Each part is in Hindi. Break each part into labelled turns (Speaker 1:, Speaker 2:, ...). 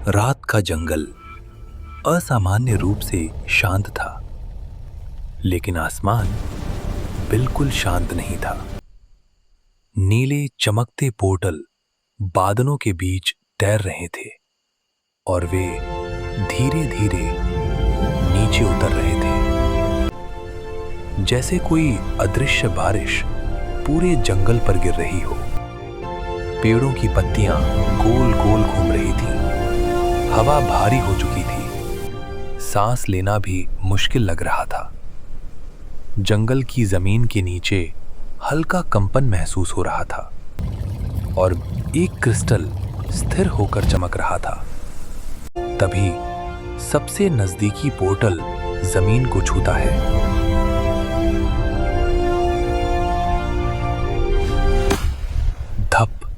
Speaker 1: रात का जंगल असामान्य रूप से शांत था, लेकिन आसमान बिल्कुल शांत नहीं था। नीले चमकते पोर्टल बादलों के बीच तैर रहे थे और वे धीरे-धीरे नीचे उतर रहे थे, जैसे कोई अदृश्य बारिश पूरे जंगल पर गिर रही हो। पेड़ों की पत्तियां गोल-गोल घूम रही थीं। हवा भारी हो चुकी थी, सांस लेना भी मुश्किल लग रहा था। जंगल की जमीन के नीचे हल्का कंपन महसूस हो रहा था और एक क्रिस्टल स्थिर होकर चमक रहा था। तभी सबसे नजदीकी पोर्टल जमीन को छूता है। धप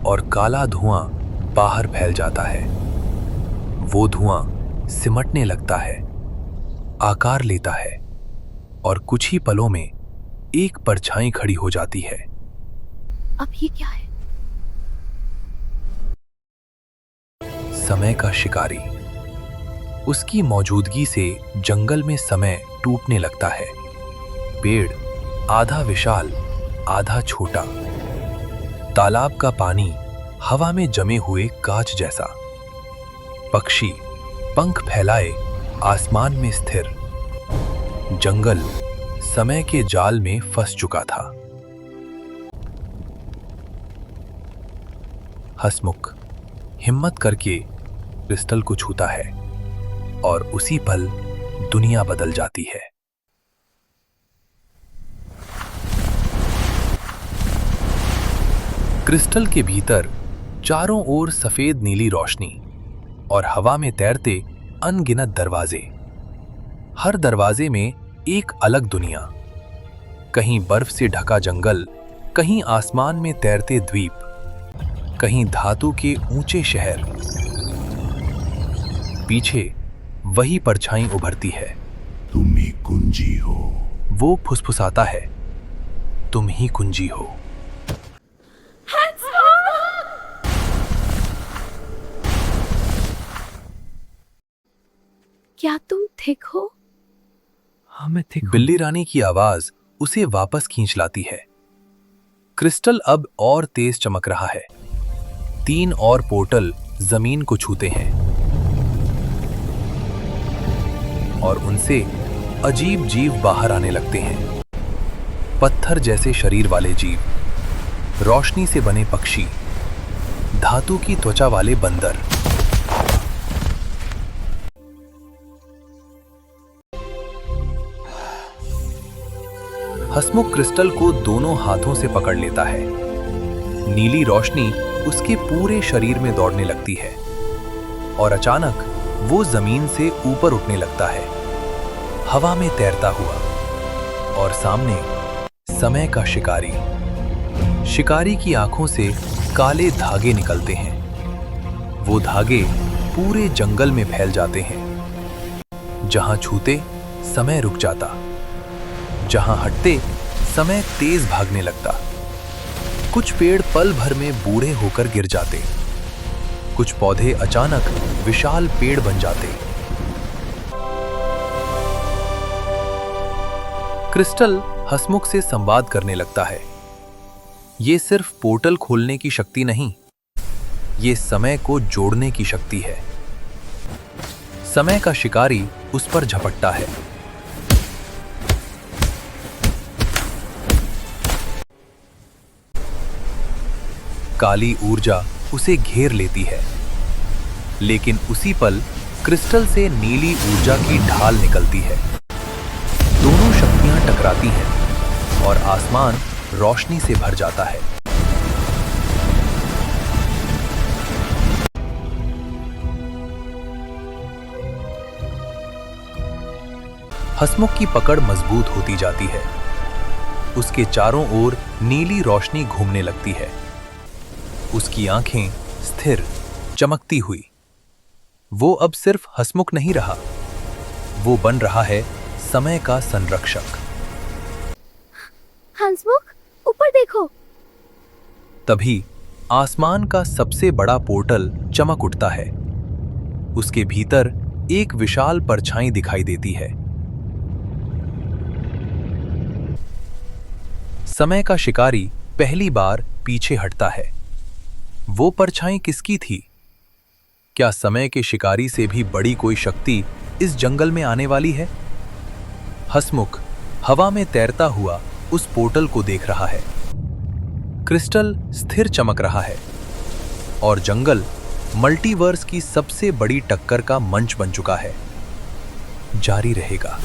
Speaker 1: और काला धुआं बाहर फैल जाता है। वो धुआं सिमटने लगता है, आकार लेता है और कुछ ही पलों में एक परछाई खड़ी हो जाती है।
Speaker 2: अब ये क्या है?
Speaker 1: समय का शिकारी। उसकी मौजूदगी से जंगल में समय टूटने लगता है। पेड़ आधा विशाल, आधा छोटा। तालाब का पानी हवा में जमे हुए कांच जैसा। पक्षी पंख फैलाए आसमान में स्थिर। जंगल समय के जाल में फंस चुका था। हंसमुख हिम्मत करके क्रिस्टल को छूता है और उसी पल दुनिया बदल जाती है। क्रिस्टल के भीतर चारों ओर सफेद नीली रोशनी और हवा में तैरते अनगिनत दरवाजे। हर दरवाजे में एक अलग दुनिया। कहीं बर्फ से ढका जंगल, कहीं आसमान में तैरते द्वीप, कहीं धातु के ऊंचे शहर। पीछे वही परछाई उभरती है।
Speaker 3: तुम ही कुंजी हो।
Speaker 1: वो फुसफुसाता है, तुम ही कुंजी हो।
Speaker 2: क्या तुम ठीक हो?
Speaker 4: हाँ, मैं ठीक हूँ।
Speaker 1: बिल्ली रानी की आवाज उसे वापस खींच लाती है। क्रिस्टल अब और तेज चमक रहा है। 3 और पोर्टल जमीन को छूते हैं और उनसे अजीब जीव बाहर आने लगते हैं। पत्थर जैसे शरीर वाले जीव, रोशनी से बने पक्षी, धातु की त्वचा वाले बंदर। हंसमुख क्रिस्टल को दोनों हाथों से पकड़ लेता है। नीली रोशनी उसके पूरे शरीर में दौड़ने लगती है और अचानक वो जमीन से ऊपर उठने लगता है, हवा में तैरता हुआ। और सामने समय का शिकारी। शिकारी की आंखों से काले धागे निकलते हैं। वो धागे पूरे जंगल में फैल जाते हैं। जहां छूते समय रुक जाता, जहां हटते समय तेज भागने लगता। कुछ पेड़ पल भर में बूढ़े होकर गिर जाते, कुछ पौधे अचानक विशाल पेड़ बन जाते। क्रिस्टल हंसमुख से संवाद करने लगता है। ये सिर्फ पोर्टल खोलने की शक्ति नहीं, ये समय को जोड़ने की शक्ति है। समय का शिकारी उस पर झपटता है। काली ऊर्जा उसे घेर लेती है, लेकिन उसी पल क्रिस्टल से नीली ऊर्जा की ढाल निकलती है। दोनों शक्तियां टकराती हैं और आसमान रोशनी से भर जाता है। हंसमुख की पकड़ मजबूत होती जाती है। उसके चारों ओर नीली रोशनी घूमने लगती है। उसकी आंखें स्थिर, चमकती हुई। वो अब सिर्फ हंसमुख नहीं रहा, वो बन रहा है समय का संरक्षक।
Speaker 2: हंसमुख, ऊपर देखो।
Speaker 1: तभी आसमान का सबसे बड़ा पोर्टल चमक उठता है। उसके भीतर एक विशाल परछाई दिखाई देती है। समय का शिकारी पहली बार पीछे हटता है। वो परछाई किसकी थी? क्या समय के शिकारी से भी बड़ी कोई शक्ति इस जंगल में आने वाली है? हसमुख हवा में तैरता हुआ उस पोर्टल को देख रहा है। क्रिस्टल स्थिर चमक रहा है और जंगल मल्टीवर्स की सबसे बड़ी टक्कर का मंच बन चुका है। जारी रहेगा।